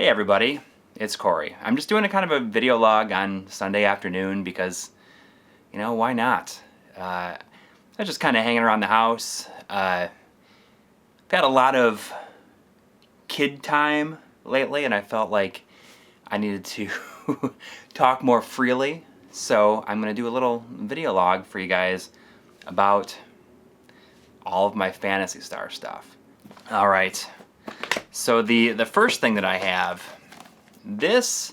Hey everybody, it's Coury. I'm just doing a kind of a video log on Sunday afternoon because, why not? I was just kind of hanging around the house. I've had a lot of kid time lately and I felt like I needed to talk more freely. So I'm going to do a little video log for you guys about all of my Phantasy Star stuff. Alright. So the first thing that I have, this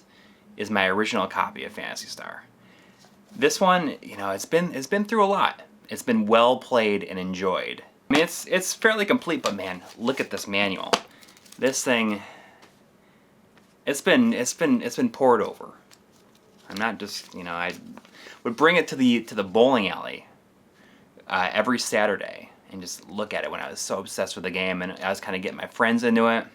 is my original copy of Phantasy Star. This one, it's been through a lot. It's been well played and enjoyed. I mean, it's fairly complete, but man, look at this manual. This thing, it's been poured over. I'm not just, I would bring it to the bowling alley every Saturday and just look at it when I was so obsessed with the game, and I was kind of getting my friends into it.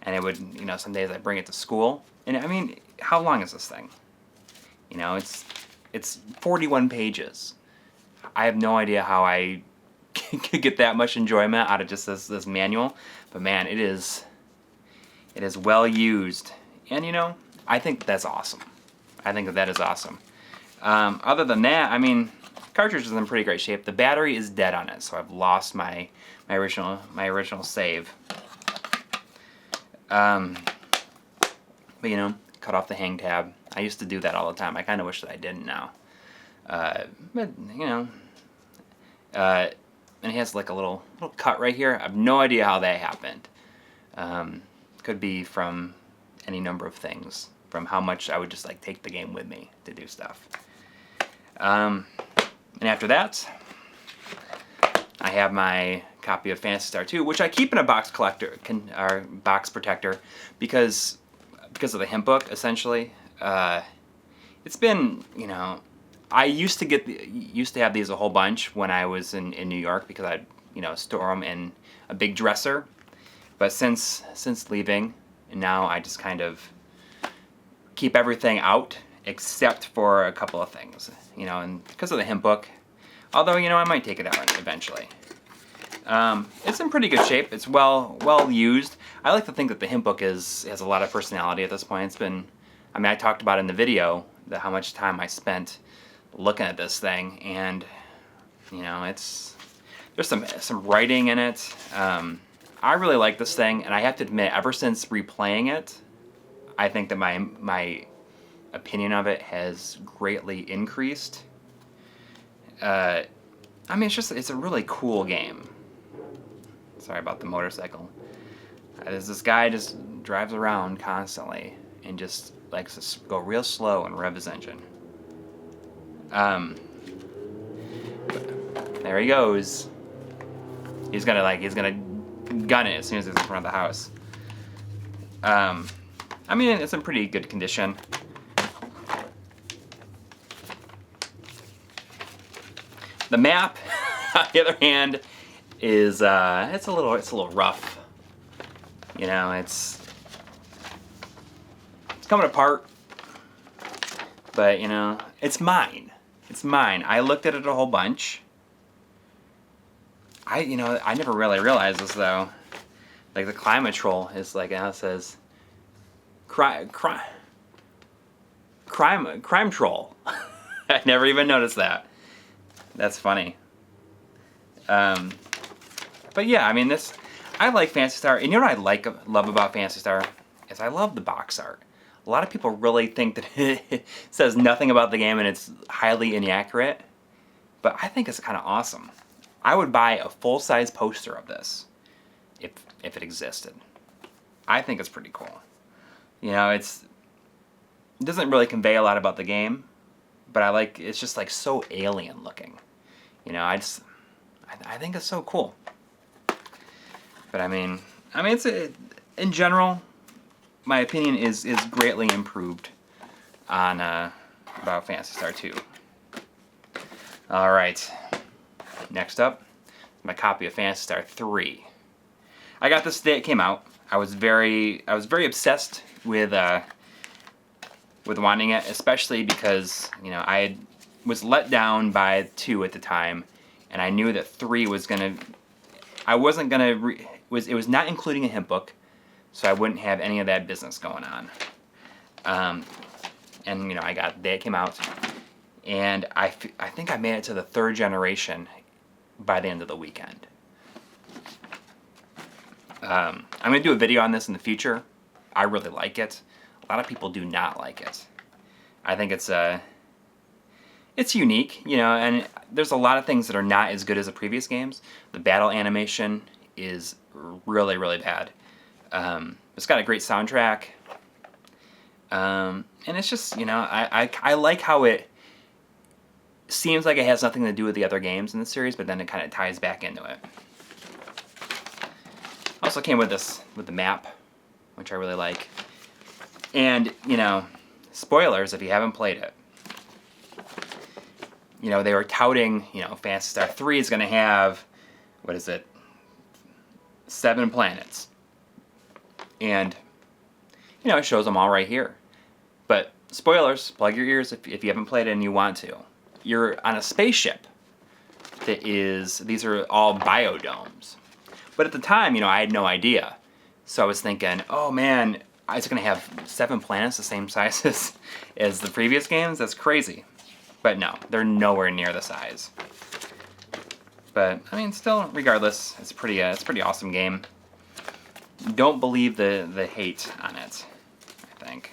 And it would, some days I'd bring it to school. And I mean, how long is this thing? It's 41 pages. I have no idea how I could get that much enjoyment out of just this manual. But man, it is well used. And I think that's awesome. I think that is awesome. Other than that, I mean, cartridge is in pretty great shape. The battery is dead on it, so I've lost my original save. But cut off the hang tab. I used to do that all the time. I kind of wish that I didn't now. And it has like a little cut right here. I have no idea how that happened. Could be from any number of things. From how much I would just like take the game with me to do stuff. And after that, I have my copy of Phantasy Star 2, which I keep in a box box protector because of the hint book, essentially. It's been, I used to have these a whole bunch when I was in New York because I'd, store them in a big dresser. But since leaving, and now I just kind of keep everything out except for a couple of things, and because of the hint book. Although, I might take it out eventually. It's in pretty good shape. It's well used. I like to think that the hint book has a lot of personality at this point. It's been, I talked about in the video how much time I spent looking at this thing, and there's some writing in it. I really like this thing, and I have to admit, ever since replaying it, I think that my opinion of it has greatly increased. I mean, it's a really cool game. Sorry about the motorcycle. There's this guy just drives around constantly and just likes to go real slow and rev his engine. There he goes. He's gonna gun it as soon as he's in front of the house. I mean, it's in pretty good condition. The map, on the other hand, is it's a little rough. It's coming apart, but it's mine. It's mine. I looked at it a whole bunch. I never really realized this though. Like the climate troll is like, it says crime troll. I never even noticed that. That's funny. But yeah, I mean, I like Phantasy Star, and what I love about Phantasy Star is I love the box art. A lot of people really think that it says nothing about the game and it's highly inaccurate, but I think it's kind of awesome. I would buy a full-size poster of this if it existed. I think it's pretty cool. It doesn't really convey a lot about the game, but it's just like so alien looking. I think it's so cool. But I mean, in general, my opinion is greatly improved on about Phantasy Star 2. All right, next up, my copy of Phantasy Star 3. I got this the day it came out. I was very obsessed with wanting it, especially because I was let down by 2 at the time, and I knew that 3 was gonna. I wasn't gonna. It was not including a hint book, so I wouldn't have any of that business going on. And you know, the day it came out, and I think I made it to the 3rd generation by the end of the weekend. I'm going to do a video on this in the future. I really like it. A lot of people do not like it. I think it's unique, you know, and there's a lot of things that are not as good as the previous games. The battle animation is really, really bad. It's got a great soundtrack. And it's just, you know, I like how it seems like it has nothing to do with the other games in the series, but then it kind of ties back into it. Also came with the map, which I really like. And, you know, spoilers if you haven't played it. You know, they were touting, you know, Phantasy Star 3 is going to have, 7 planets. And, you know, it shows them all right here. But, spoilers, plug your ears if you haven't played it and you want to. You're on a spaceship these are all biodomes. But at the time, you know, I had no idea. So I was thinking, oh man, is it going to have 7 planets the same size as the previous games? That's crazy. But no, they're nowhere near the size. But, I mean, still, regardless, it's a pretty awesome game. Don't believe the hate on it, I think.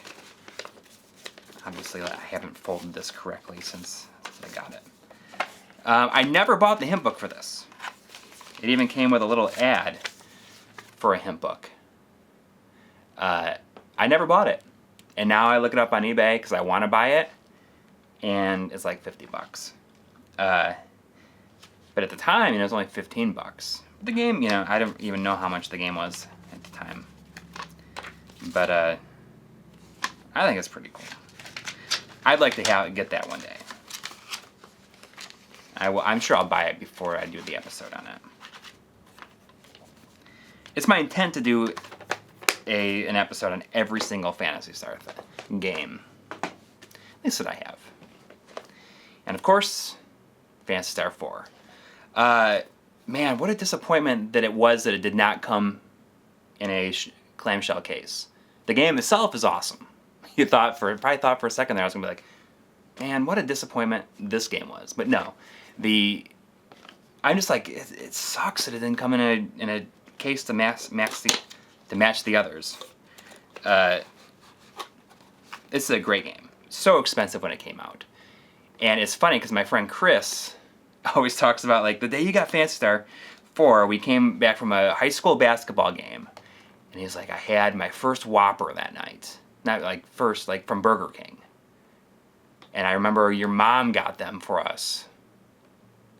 Obviously, I haven't folded this correctly since I got it. I never bought the hint book for this. It even came with a little ad for a hint book. I never bought it. And now I look it up on eBay because I want to buy it. And it's like 50 bucks. But at the time, you know, it was only 15 bucks. The game, you know, I don't even know how much the game was at the time. But I think it's pretty cool. I'd like to get that one day. I'm sure I'll buy it before I do the episode on it. It's my intent to do an episode on every single Phantasy Star game. At least that I have. And of course, Phantasy Star 4. Man, what a disappointment that it did not come in a clamshell case. The game itself is awesome. Probably thought for a second there I was gonna be like, man, what a disappointment this game was. But no, I'm just like, it sucks that it didn't come in a case to match the others. It's a great game. So expensive when it came out. And it's funny because my friend Chris always talks about, like, the day you got Phantasy Star 4, we came back from a high school basketball game. And he's like, I had my first Whopper that night. Not like first, like from Burger King. And I remember your mom got them for us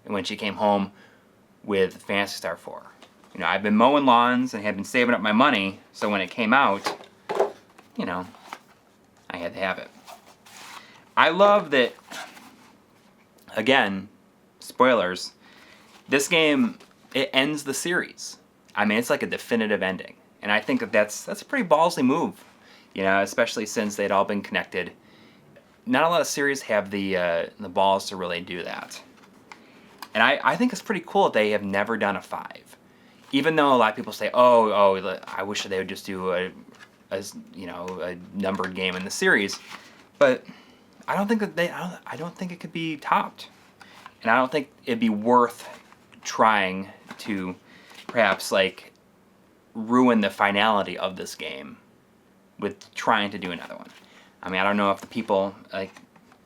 when she came home with Phantasy Star 4. You know, I've been mowing lawns and had been saving up my money, so when it came out, you know, I had to have it. I love that, again, spoilers, this game, it ends the series. I mean, it's like a definitive ending. And I think that's a pretty ballsy move, you know, especially since they'd all been connected. Not a lot of series have the balls to really do that. And I think it's pretty cool that they have never done a 5. Even though a lot of people say, oh, I wish they would just do a numbered game in the series. But I don't think that I don't think it could be topped. And I don't think it'd be worth trying to perhaps, like, ruin the finality of this game with trying to do another one. I mean, I don't know if the people, like,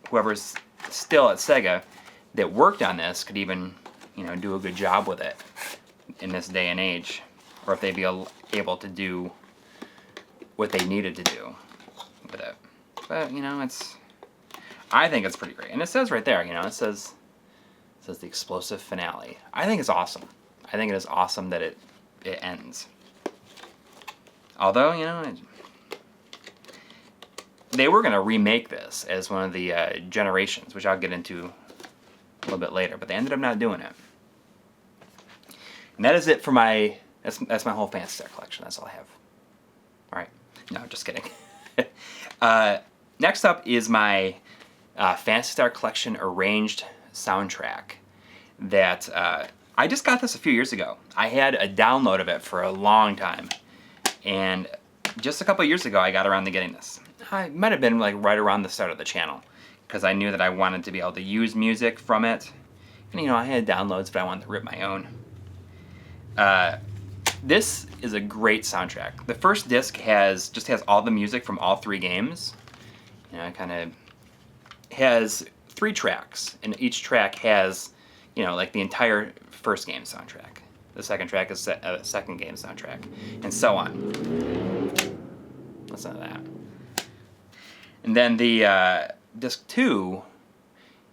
whoever's still at Sega that worked on this could even, you know, do a good job with it in this day and age, or if they'd be able to do what they needed to do with it. But, you know, I think it's pretty great. And it says right there, you know, it says the explosive finale. I think it's awesome. I think it is awesome that it ends. Although, you know, they were going to remake this as one of the generations, which I'll get into a little bit later, but they ended up not doing it. And that is it for that's my whole Phantasy Star collection. That's all I have. All right. No, just kidding. Next up is my Phantasy Star collection arranged soundtrack that I just got this a few years ago. I had a download of it for a long time, and just a couple years ago I got around to getting this. I might have been like right around the start of the channel, because I knew that I wanted to be able to use music from it. And you know, I had downloads, but I wanted to rip my own. This is a great soundtrack. The first disc just has all the music from all 3 games. You know, it kind of has 3 tracks, and each track has, you know, like the entire first game soundtrack. The second track is second game soundtrack, and so on. Listen to that. And then the disc 2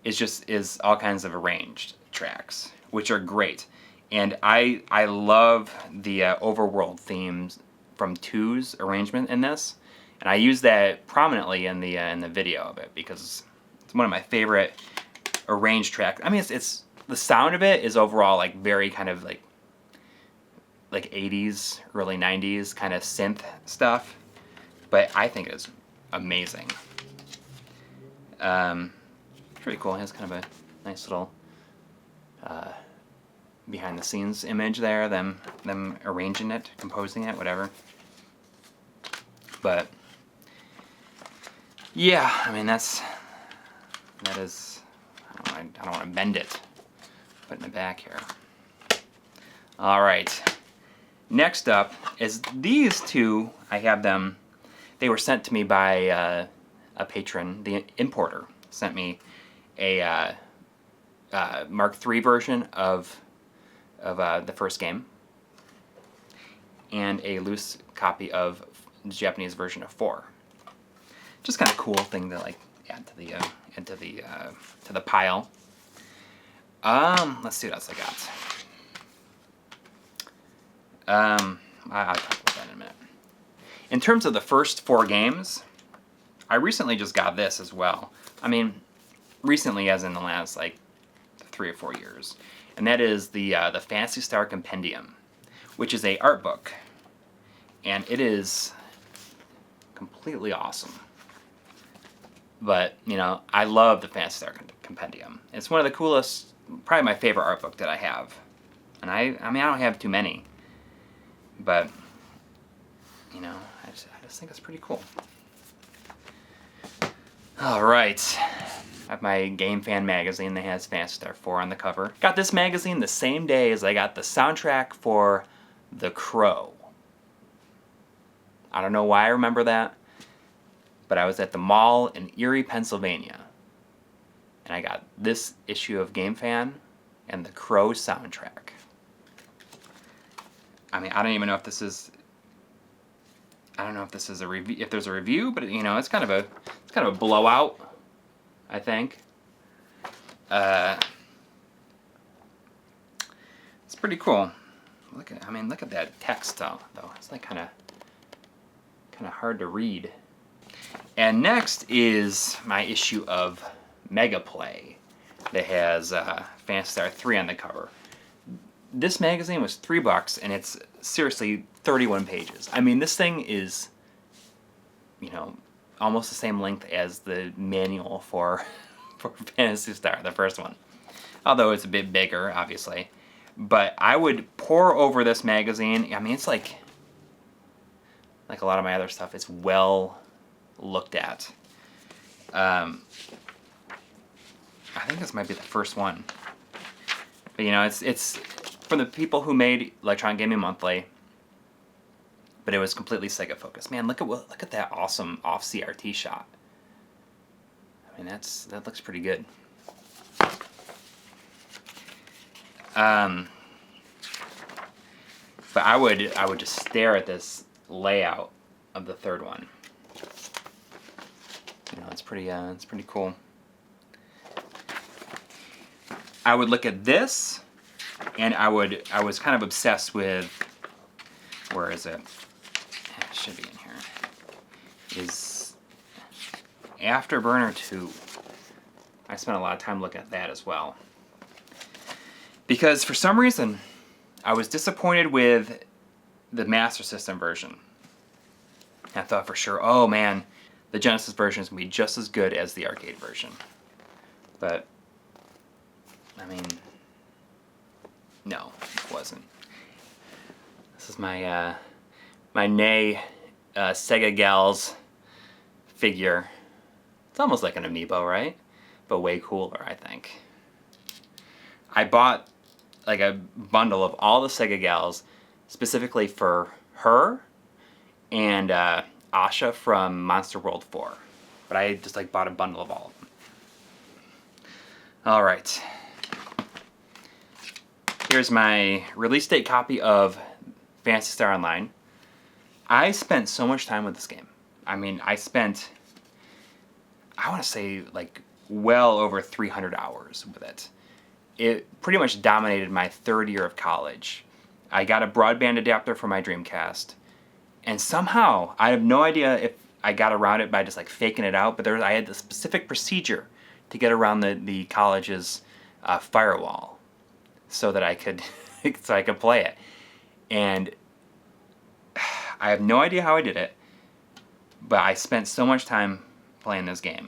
is all kinds of arranged tracks, which are great. And I love the overworld themes from 2's arrangement in this, and I use that prominently in the video of it because it's one of my favorite arranged tracks. I mean, it's the sound of it is overall like very kind of like 80s, early 90s kind of synth stuff, but I think it's amazing. Pretty cool. It has kind of a nice little behind the scenes image there, them arranging it, composing it, whatever. But yeah, I mean that is, I don't want to bend it. Put it in the back here. All right. Next up is these 2. I have them. They were sent to me by a patron. The importer sent me a Mark III version of the first game, and a loose copy of the Japanese version of 4. Just kind of cool thing to like add to the pile. Let's see what else I got. I'll talk about that in a minute. In terms of the first 4 games, I recently just got this as well. I mean, recently as in the last like 3 or 4 years. And that is the Phantasy Star Compendium, which is a art book, and it is completely awesome. But you know, I love the Phantasy Star Compendium. It's one of the coolest, probably my favorite art book that I have. And I mean, I don't have too many, but you know, I just think it's pretty cool. All right. I have my Game Fan magazine that has Phantasy Star 4 on the cover. Got this magazine the same day as I got the soundtrack for The Crow. I don't know why I remember that, but I was at the mall in Erie, Pennsylvania, and I got this issue of Game Fan and The Crow soundtrack. I mean, I don't even know if this is, I don't know if this is a review, if there's a review, but you know, it's kind of a blowout, I think. It's pretty cool. Look at that text though. It's like kind of hard to read. And next is my issue of Mega Play that has Phantasy Star 3 on the cover. This magazine was $3, and it's seriously 31 pages. I mean, this thing is, you know, almost the same length as the manual for Phantasy Star, the first one. Although it's a bit bigger, obviously. But I would pore over this magazine. I mean, it's like a lot of my other stuff, it's well looked at. I think this might be the first one. But you know, it's from the people who made Electronic Gaming Monthly, but it was completely Sega focused. Man, look at that awesome off CRT shot. I mean, that looks pretty good. But I would just stare at this layout of the third one. You know, it's pretty cool. I would look at this, and I was kind of obsessed with, where is it? It should be in here. Is Afterburner 2. I spent a lot of time looking at that as well. Because for some reason, I was disappointed with the Master System version. I thought for sure, oh man, the Genesis version is going to be just as good as the arcade version. But, I mean, no, it wasn't. This is my my NEI Sega Gals figure. It's almost like an amiibo, right? But way cooler, I think. I bought like a bundle of all the Sega Gals specifically for her and Asha from Monster World 4. But I just like bought a bundle of all of them. All right. Here's my release date copy of Phantasy Star Online. I spent so much time with this game. I mean, I spent, I want to say, like, well over 300 hours with it. It pretty much dominated my third year of college. I got a broadband adapter for my Dreamcast, and somehow, I have no idea if I got around it by just like faking it out, but I had the specific procedure to get around the college's firewall so that I could play it. And I have no idea how I did it, but I spent so much time playing this game.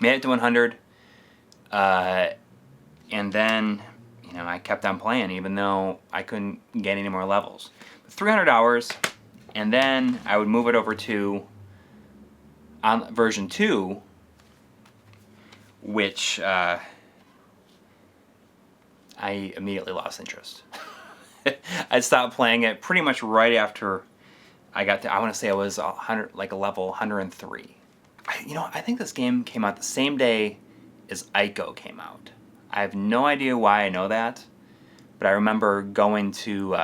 Made it to 100, and then, you know, I kept on playing even though I couldn't get any more levels. But 300 hours, and then I would move it over to on version 2, which I immediately lost interest. I stopped playing it pretty much right after I got to, I want to say I was 100, like a level 103. I think this game came out the same day as Ico came out. I have no idea why I know that, but I remember going to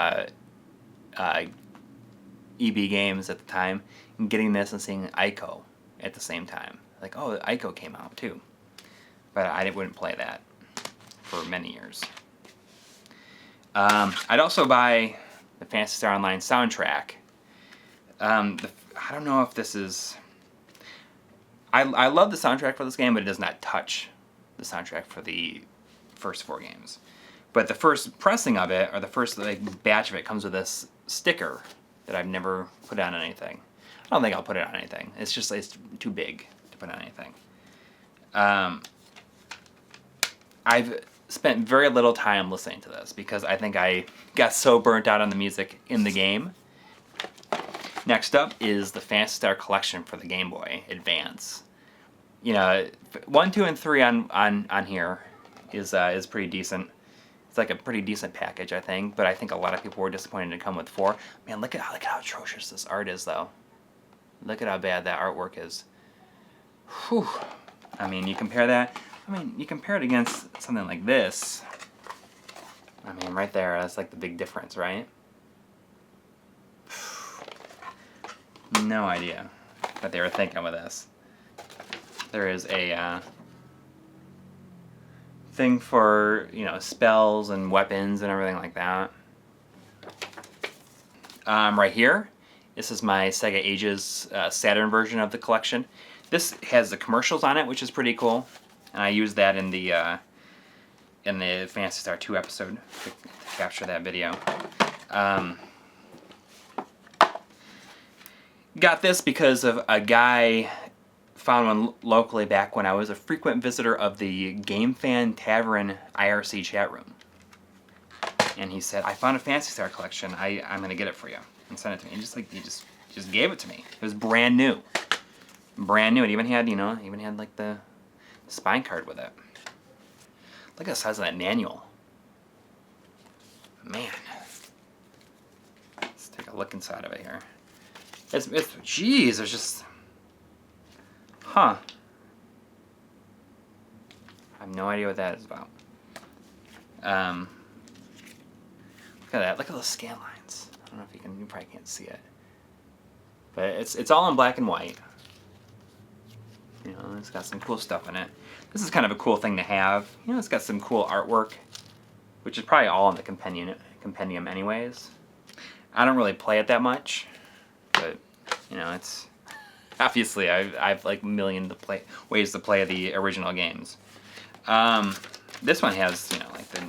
EB Games at the time and getting this and seeing Ico at the same time. Like, oh, Ico came out too. But I wouldn't play that for many years. I'd also buy the Phantasy Star Online soundtrack. I don't know if this is... I love the soundtrack for this game, but it does not touch the soundtrack for the first 4 games. But the first pressing of it, or the first like batch of it, comes with this sticker that I've never put on anything. I don't think I'll put it on anything. It's just it's too big to put on anything. I've spent very little time listening to this because I think I got so burnt out on the music in the game. Next up is the Phantasy Star Collection for the Game Boy Advance. You know, 1, 2, and 3 on here is pretty decent. It's like a pretty decent package, I think. But I think a lot of people were disappointed to come with 4. Man, look at how atrocious this art is, though. Look at how bad that artwork is. Whew. I mean, you compare that. I mean, you compare it against something like this. I mean, right there, that's like the big difference, right? No idea what they were thinking with this. There is a thing for, you know, spells and weapons and everything like that. Right here, this is my Sega Ages Saturn version of the collection. This has the commercials on it, which is pretty cool. And I used that in the Phantasy Star 2 episode to capture that video. Got this because of a guy found one locally back when I was a frequent visitor of the Game Fan Tavern IRC chat room. And he said, I found a Phantasy Star collection. I'm going to get it for you. And sent it to me. And he just gave it to me. It was brand new. Brand new. It even had, you know, like the spine card with it. Look at the size of that manual. Man. Let's take a look inside of it here. Geez, there's just... Huh. I have no idea what that is about. Look at that. Look at those scan lines. I don't know if you probably can't see it. But it's all in black and white. You know, it's got some cool stuff in it. This is kind of a cool thing to have. You know, it's got some cool artwork, which is probably all in the compendium anyways. I don't really play it that much, but, you know, it's... Obviously, I've like a million ways to play the original games. This one has, you know, like the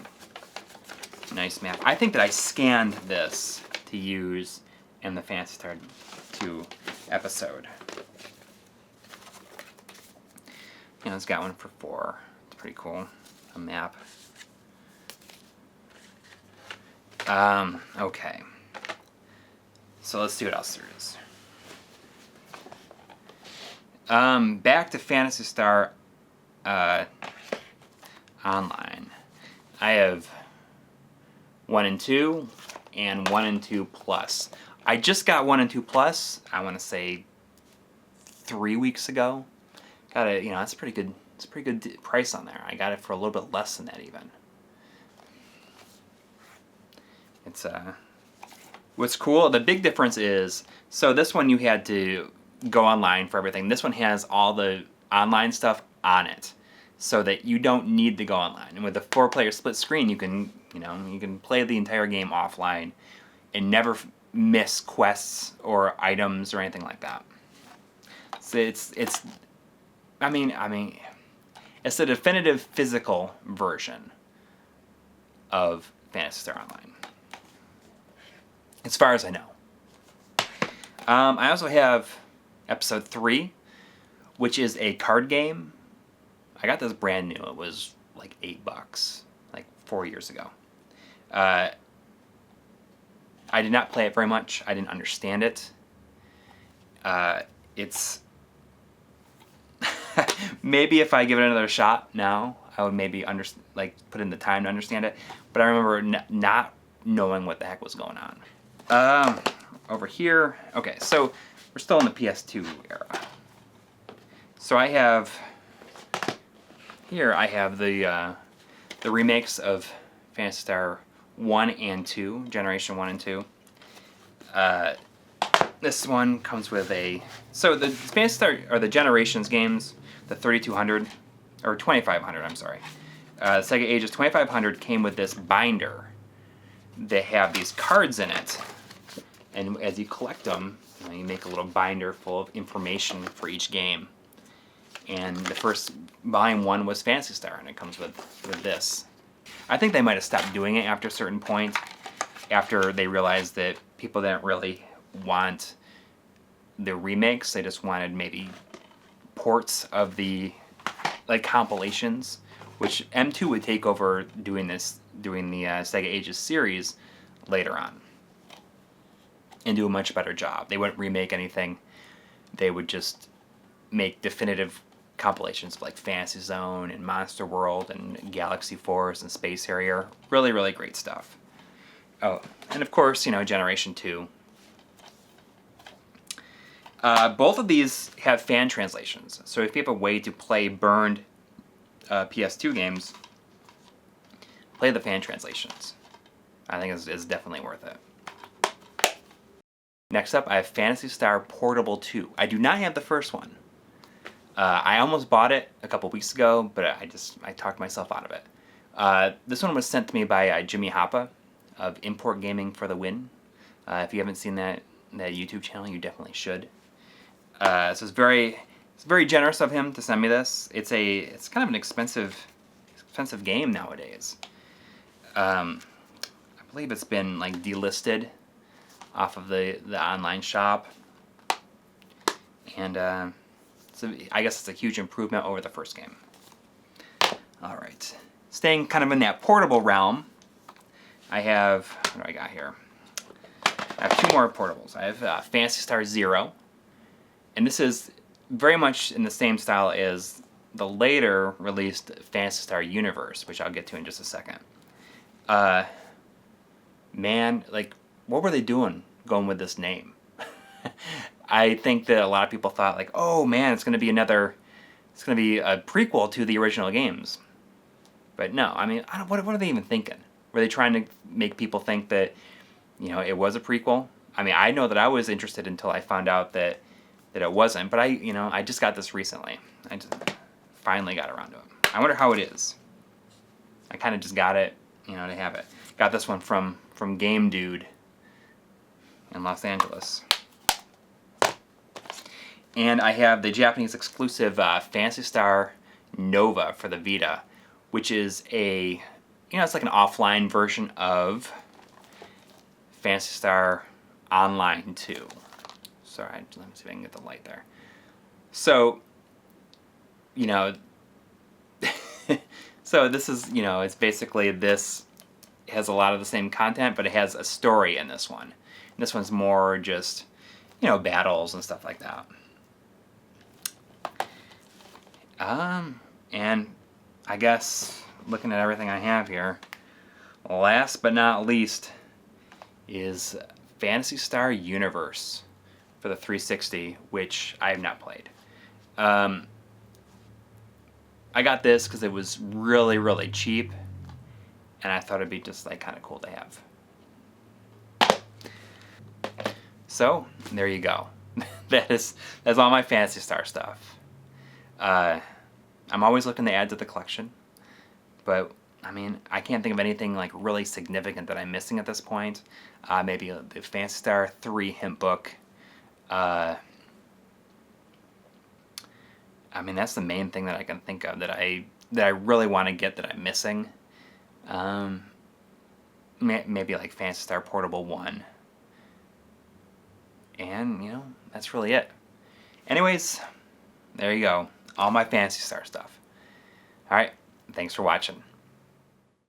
nice map. I think that I scanned this to use in the Phantasy Star 2 episode. You know, it's got one for 4. It's pretty cool. A map. Okay. So let's see what else there is. Back to Phantasy Star Online. I have 1 and 2 and 1 and 2 Plus. I just got 1 and 2 Plus, I want to say 3 weeks ago. Got it, that's pretty good. It's a pretty good price on there. I got it for a little bit less than that even. It's what's cool, the big difference is, so this one you had to go online for everything. This one has all the online stuff on it, so that you don't need to go online. And with the 4-player split screen, you can play the entire game offline and never miss quests or items or anything like that. So it's the definitive physical version of Phantasy Star Online, as far as I know. I also have Episode 3, which is a card game. I got this brand new. It was like $8, like 4 years ago. I did not play it very much. I didn't understand it. It's maybe if I give it another shot now, I would maybe put in the time to understand it. But I remember not knowing what the heck was going on. Over here, okay, so we're still in the PS2 era. So I have the remakes of Phantasy Star 1 and 2, Generation 1 and 2. This one comes with so the Phantasy Star, or the Generations games, the 3200, or 2500, I'm sorry. Sega Ages 2500 came with this binder. They have these cards in it, and as you collect them, you make a little binder full of information for each game. And the first volume 1 was Phantasy Star, and it comes with this. I think they might have stopped doing it after a certain point, after they realized that people didn't really want the remakes. They just wanted maybe ports of the compilations, which M2 would take over doing the Sega Ages series later on and do a much better job. They wouldn't remake anything. They would just make definitive compilations of like Fantasy Zone and Monster World and Galaxy Force and Space Harrier. Really, really great stuff. Oh, and of course, Generation 2. Both of these have fan translations, so if you have a way to play burned PS2 games, play the fan translations. I think it's definitely worth it. Next up, I have Phantasy Star Portable 2. I do not have the first one. I almost bought it a couple weeks ago, but I talked myself out of it. This one was sent to me by Jimmy Hoppa of Import Gaming for the Win. If you haven't seen that YouTube channel, you definitely should. So it's very generous of him to send me this. It's kind of an expensive game nowadays. I believe it's been delisted off of the online shop, and I guess it's a huge improvement over the first game. All right, staying kind of in that portable realm, I have, what do I got here? I have 2 more portables. I have Phantasy Star Zero, and this is very much in the same style as the later released Phantasy Star Universe, which I'll get to in just a second. Man, what were they doing going with this name? I think that a lot of people thought oh man, it's going to be a prequel to the original games. But no, what are they even thinking? Were they trying to make people think that, it was a prequel? I know that I was interested until I found out that it wasn't, but I just got this recently. I just finally got around to it. I wonder how it is. I kind of just got it, to have it. Got this one from Game Dude in Los Angeles. And I have the Japanese exclusive Phantasy Star Nova for the Vita, which is it's like an offline version of Phantasy Star Online 2. Sorry, let me see if I can get the light there. So, so this is, it's basically this has a lot of the same content, but it has a story in this one. And this one's more just, you know, battles and stuff like that. And I guess looking at everything I have here, last but not least is Phantasy Star Universe for the 360, which I have not played. I got this because it was really, really cheap, and I thought it'd be just like kind of cool to have. So there you go. That's all my Phantasy Star stuff. I'm always looking to add to the collection, but I mean, I can't think of anything like really significant that I'm missing at this point. Maybe the Phantasy Star 3 hint book. I mean, that's the main thing that I can think of that I really want to get that I'm missing. Maybe like Phantasy Star Portable 1. And, you know, that's really it. Anyways, there you go. All my Phantasy Star stuff. Alright, thanks for watching.